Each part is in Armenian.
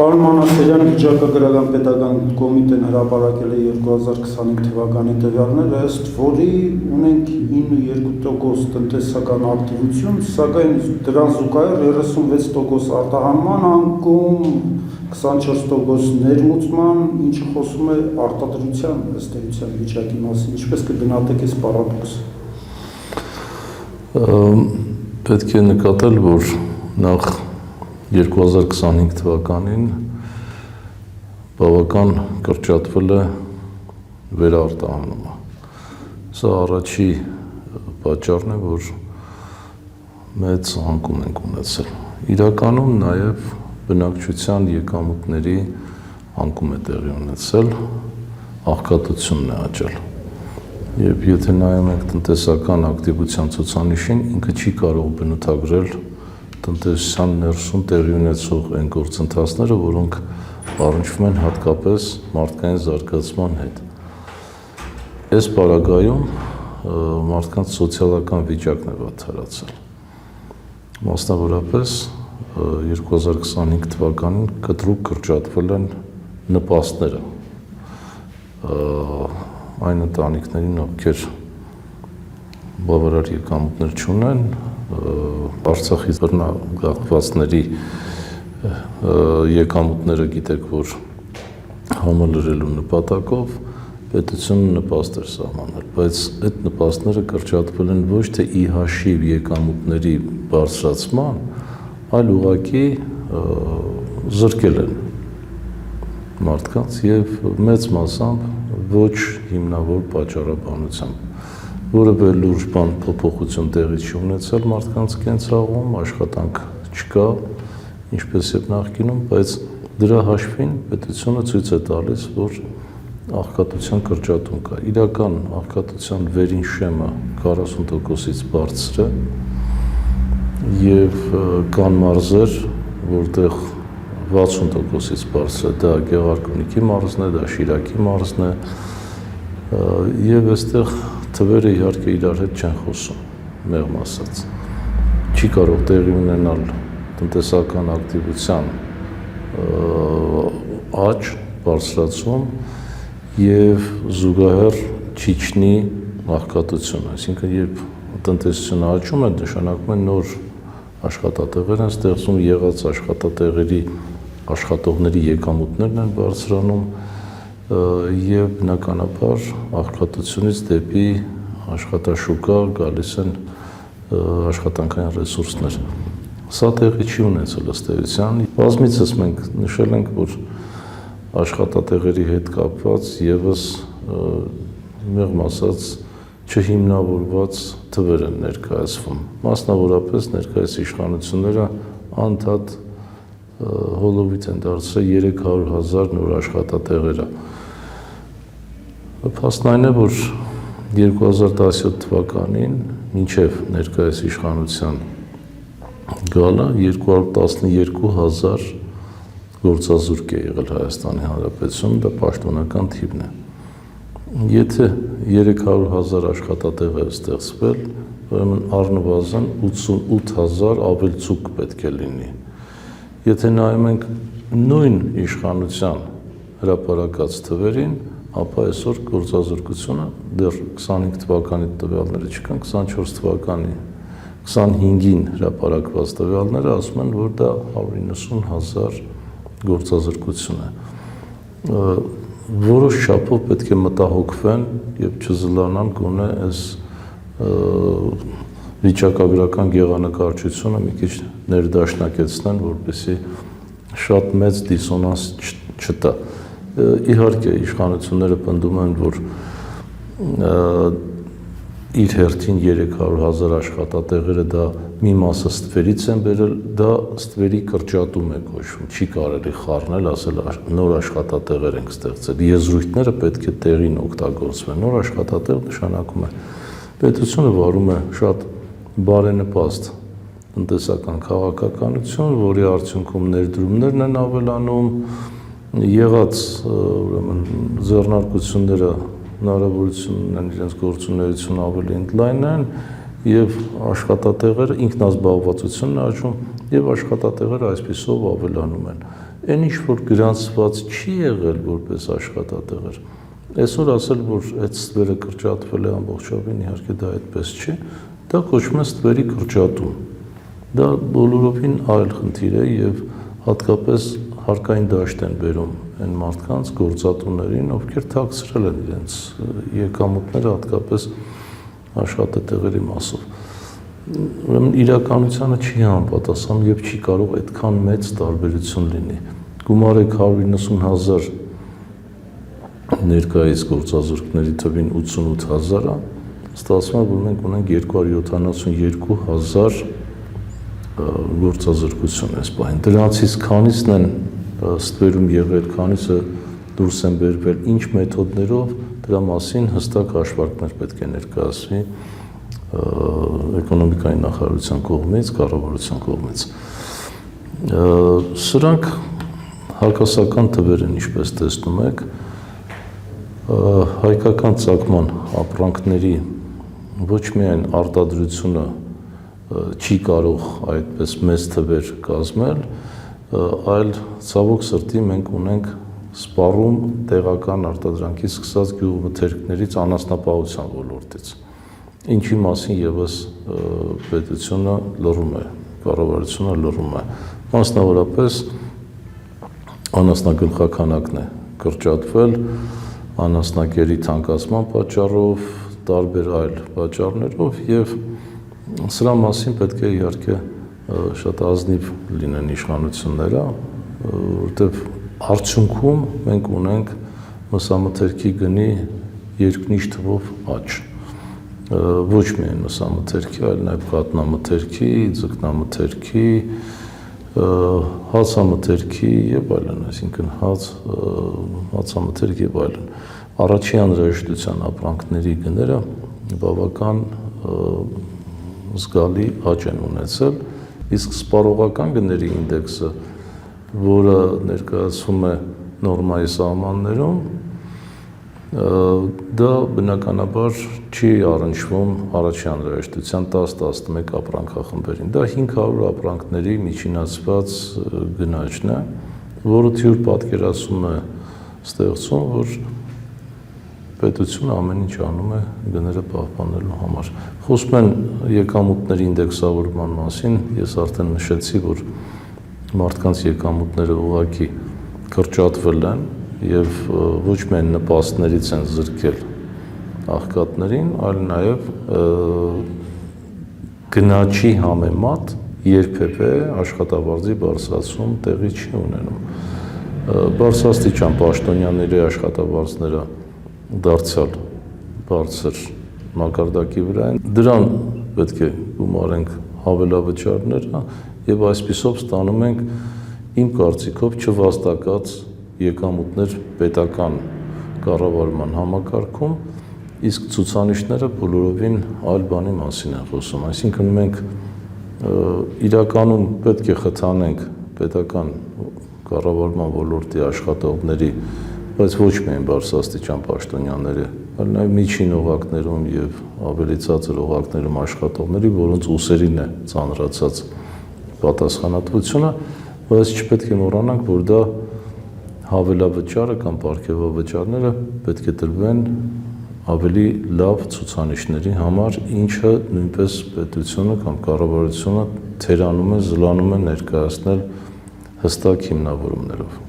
Պարոն Մանասերյան, վիճակագրական պետական կոմիտեն հրապարակել է 2025 թվականի տվյալները, ըստ որի ունենք 9,2% տնտեսական ակտիվություն, սակայն դրան զուգահեռ 36% արտահանման անկում, 24% ներմուծման, ինչը խոսում է արտադրության ըստ էության վիճակի մասին, ինչպես կգնահատեք այս պարադոքսը։ Պետք է նկատել, որ նախ 2025 թվականին բավական կրճատվել է վերարտահանումը։ Սա առաջի պատճառն է, որ մեծ անկում ենք ունեցել։ Իրականում նաև բնակչության եկամուտների անկում է տեղի ունեցել, աղքատությունն է աճել։ Եվ եթե նայում ենք տնտեսական ակտիվության ցուցանիշին, ինքը չի կարող բնութագրել տնտեսության ներսում տեղի ունեցող այն գործընթացները, որոնք առնչվում են հատկապես մարդկային զարգացման հետ։ Այս պարագայում մարդկանց սոցիալական վիճակն է վատթարացել։ Մասնավորապես 2025 թվականին կտրուկ կրճատվել են նպաստները այն ընտանիքներին, ովքեր բավարար եկամուտներ չունեն, Արցախից բռնագաղթվածների եկամուտները գիտեք, որ համալրելու նպատակով պետությունը նպաստ էր սահմանել, բայց այդ նպաստները կրճատվել են ոչ թե ի հաշիվ եկամուտների բարձրացման, այլ ուղղակի զրկել են մարդկանց եւ մեծ մասամբ ոչ հիմնավոր պատճառաբանությամբ, որևէ լուրջ բան փոփոխություն տեղի չի ունեցել մարդկանց կենցաղում, աշխատանք չկա, ինչպես եւ նախկինում, բայց դրա հաշվին պետությունը ցույց է տալիս, որ աղքատության կրճատում կա։ Իրական աղքատության վերին շեմը 40%-ից բարձր է եւ կան մարզեր, որտեղ 60%-ից բարձր է, դա Գեղարքունիքի մարզն է, դա Շիրակի մարզն է, եւ այստեղ թվերը իհարկե իրար հետ չեն խոսում, մեղմ ասած։ Չի կարող տեղի ունենալ տնտեսական ակտիվության աճ, բարձրացում եւ զուգահեռ չիջնի աղքատությունը, այսինքն երբ տնտեսությունը աճում է, նշանակում է նոր աշխատատեղեր են ստեղծում, եղած աշխատատեղերի աշխատողների եկամուտներն են բարձրանում եւ բնականաբար աղքատությունից դեպի աշխատաշուկա գալիս են աշխատանքային ռեսուրսներ։ Սա տեղի չի ունեցել ըստ էության։ Բազմիցս մենք նշել ենք, որ աշխատատեղերի հետ կապված եւս մեղմ ասած չհիմնավորված թվեր են ներկայացվում։ Մասնավորապես ներկայիս իշխանությունները անդադ հոլովիտ են դարձրել 300,000 նոր աշխատատեղերը։ Փաստն այն է, որ 2017 թվականին մինչև ներկայիս իշխանության գալը 212,000 գործազուրկ է եղել Հայաստանի Հանրապետությունում, դա պաշտոնական թիվն է։ Եթե 300,000 աշխատատեղ է ստեղծվել, ուրեմն առնվազն 88,000 ավելցուկ պետք է լինի։ Եթե նայում ենք նույն իշխանության հրապարակած թվերին, ապա այսօր գործազուրկությունը դեռ 25 թվականի տվյալները չկան, 24 թվականի 25-ին հրապարակված տվյալները ասում են, որ դա 190,000 գործազրկություն է։ Որոշ չափով պետք է մտահոգվեն եւ չզլանան գոնե այս վիճակագրական գեղանկարչությունը մի քիչ ներդաշնակեցնեն, որպեսզի շատ մեծ դիսոնանս չտա։ Իհարկե իշխանությունները պնդում են, որ իր հերթին 300,000 աշխատատեղերը դա մի մասը ստվերից են բերել, դա ստվերի կրճատում է կոչվում, չի կարելի խառնել, ասել նոր աշխատատեղեր ենք ստեղծել, եզրույթները պետք է տեղին օգտագործվեն, նոր աշխատատեղ նշանակում է պետությունը վարում է շատ բարենպաստ տնտեսական քաղաքականություն, որի արդյունքում ներդրումներն են ավելանում, եղած ուրեմն ձեռնարկությունները հնարավորություն ունեն իրենց գործունեությունը ավելի ընդլայնեն եւ աշխատատեղերը ինքնազբաղվածությունն աճում եւ աշխատատեղերը այսպիսով ավելանում են։ Այն ինչ որ գրանցված չի եղել որպես աշխատատեղեր, այսօր ասել, որ այդ ստվերը կրճատվել է ամբողջովին, իհարկե դա այդպես չի, դա կոչվում է ստվերի կրճատում։ Դա բոլորովին այլ խնդիր է եւ հատկապես հարկային դաշտ են բերում այն մարդկանց գործատուներին, ովքեր թաքցրել են իրենց եկամուտները հատկապես աշխատատեղերի մասով։ Ուրեմն իրականությանը չի համապատասխանում եւ չի կարող այդքան մեծ տարբերություն լինի։ Գումարեք 190,000 ներկայիս գործազուրկների թվին 88,000-ը, ստացվում է, որ մենք ունենք 272,000 գործազրկություն այս պահին։ Դրանցից քանիսն են ստվերում եղել, քանիսը դուրս են բերվել, ինչ մեթոդներով, դրա մասին հստակ հաշվարկներ պետք է ներկայացվի էկոնոմիկայի նախարարության կողմից, կառավարության կողմից։ Սրանք հակասական թվեր են, ինչպես տեսնում եք, հայկական ծագման ապրանքների ոչ միայն արտադրությունը չի կարող այդպես մեծ թվեր կազմել, այլ ցավոք սրտի մենք ունենք սպառում տեղական արտադրանքից սկսած գյուղմթերքներից անասնապահության ոլորտից, ինչի մասին եւս պետությունը լռում է, կառավարությունը լռում է, մասնավորապես անասնագլխաքանակն է կրճատվել, անասնակերի թանկացման պատճառով, տարբեր այլ պատճառներով եւ սրա մասին պետք է իհարկե շատ ազնիվ լինեն իշխանությունները, որտեղ արդյունքում մենք ունենք մսամթերքի գնի երկնիշ թվով աճ։ Ոչ միայն մսամթերքի, այլ նաեւ կատնամթերքի, ձկնամթերքի, հացամթերքի եւ այլն, այսինքն հացամթերք եւ այլն։ Առաջին անհրաժեշտության ապրանքների գները բավական զգալի աճ են ունեցել, իսկ սպառողական գների ինդեքսը, որը ներկայացվում է նորմայի սահմաններում, դա բնականաբար չի առնչվում առաջին անհրաժեշտության 10-11 ապրանքախմբերին։ Դա 500 ապրանքների միջինացված գնաճն է, որը թյուր պատկերացում է ստեղծում, որ պետությունը ամեն ինչ անում է գները պահպանելու համար։ Խոսում են եկամուտների ինդեքսավորման մասին, ես արդեն նշեցի, որ մարդկանց եկամուտները ուղղակի կրճատվել են եւ ոչ միայն նպաստներից են զրկել աղքատներին, այլ նաեւ գնաճի համեմատ երբևէ աշխատավարձի բարձրացում տեղի չի ունենում։ Բարձրաստիճան պաշտոնյաների աշխատավարձները դարձյալ բարձր մակարդակի վրա են, դրան պետք է գումարենք հավելավճարները եւ այսպիսով ստանում ենք իմ կարծիքով չվաստակած եկամուտներ պետական կառավարման համակարգում, իսկ ցուցանիշները բոլորովին այլ բանի մասին են խոսում, այսինքն մենք իրականում պետք է խթանենք պետական կառավարման ոլորտի աշխատողների, բայց ոչ միայն բարձրաստիճան պաշտոնյաների, այլ նաև միջին օղակներում եւ ավելի ցածր օղակներում աշխատողների, որոնց ուսերին է ծանրացած պատասխանատվությունը, բայց չպետք է մոռանանք, որ դա հավելավճարը կամ պարգևավճարները պետք է տրվեն ավելի լավ ցուցանիշների համար, ինչը նույնպես պետությունը կամ կառավարությունը թերանում է, զլանում է ներկայացնել հստակ հիմնավորումներով։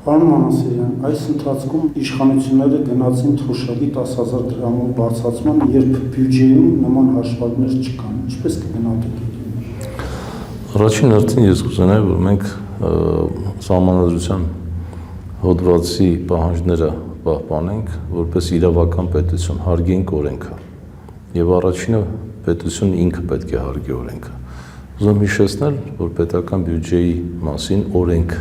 Պարոն Մանասարյան, այս ընթացքում իշխանությունները գնացին թոշակի 10,000 դրամով բարձրացման, երբ բյուջեում նման հաշվարկներ չկան, ինչպես կգնահատեք։ Առաջին հերթին ես կուզենայի, որ մենք սահմանադրության հոդվածի պահանջները պահպանենք, որպես իրավական պետություն, հարգենք օրենքը։ Եվ առաջինը պետությունը ինքը պետք է հարգի օրենքը։ Ուզում հիշեցնել, որ պետական բյուջեի մասին օրենք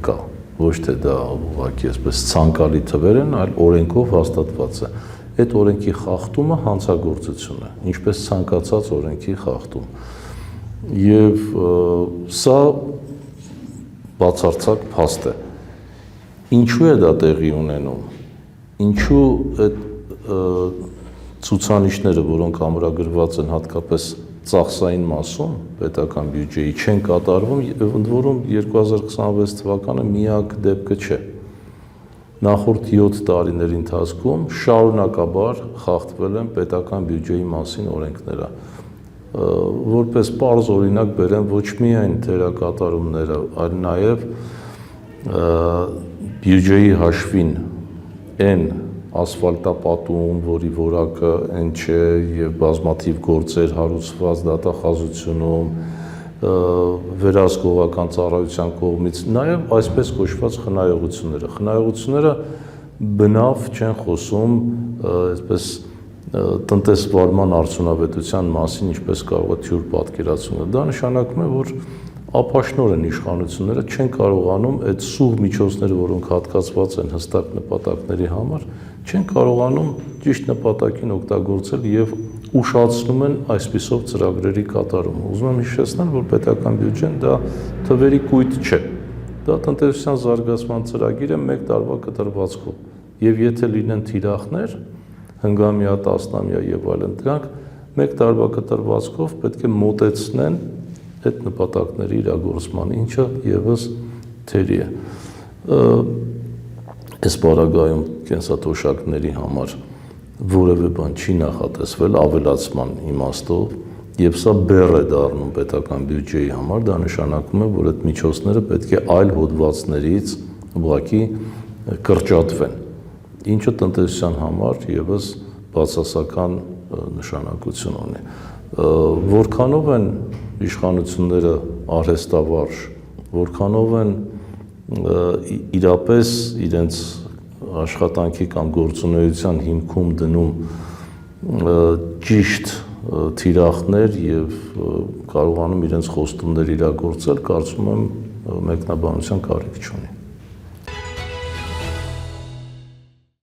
կա, ոչ թե դա ուղղակի այսպես ցանկալի թվեր են, այլ օրենքով հաստատված է։ Այդ օրենքի խախտումը հանցագործություն է, ինչպես ցանկացած օրենքի խախտում։ Եվ սա բացարձակ փաստ է։ Ինչու է դա տեղի ունենում։ Ինչու այդ ցուցանիշները, որոնք ամրագրված են հատկապես ծախսային մասում պետական բյուջեի չեն կատարվում, ընդ որում 2026 թվականը միակ դեպքը չէ։ Նախորդ 7 տարիների ընթացքում շարունակաբար խախտվել են պետական բյուջեի մասին օրենքները։ Որպես պարզ օրինակ բերեմ ոչ միայն թերակատարումները, այլ նաև բյուջեի հաշվին այն ասֆալտապատում, որի որակը այն չէ եւ բազմաթիվ գործեր հարուցված դատախազությունում, վերահսկողական ծառայության կողմից, նաև այսպես կոչված խնայողությունները բնավ չեն խոսում այսպես տնտեսվարման արդյունավետության մասին, ինչպես կարող է թյուր պատկերացումը։ Դա նշանակում է, որ ապաշնոր են իշխանությունները, չեն կարողանում այդ սուղ միջոցները, որոնք հատկացված են հստակ նպատակների համար, չեն կարողանում ճիշտ նպատակին օգտագործել եւ ուշացնում են այսպիսով ծրագրերի կատարումը։ Ուզում եմ հիշեցնել, որ պետական բյուջեն դա թվերի կույտ չէ։ Դա տնտեսության զարգացման ծրագիր է 1 տարվա կտրվածքով։ Եվ եթե լինեն թիրախներ, հնգամյա, տասնամյա եւ այլն, դրանք 1 տարվա կտրվածքով պետք է մոտեցնեն այդ նպատակների իրագործման, ինչը եւս թերի է։ Այս պարագայում կենսաթոշակների համար որևէ բան չի նախատեսվել ավելացման իմաստով, եւ սա բեռ է դառնում պետական բյուջեի համար, դա նշանակում է, որ այդ միջոցները պետք է այլ հոդվածներից ուղղակի կրճատվեն, ինչը տնտեսության համար եւս բացասական նշանակություն ունի։ Որքանով են իշխանությունները արհեստավարժ, որքանով են իրապես իրենց աշխատանքի կամ գործունեության հիմքում դնում ճիշտ թիրախներ եւ կարողանում իրենց խոստումներ իրագործել, կարծում եմ մեկնաբանության կարիք չունի։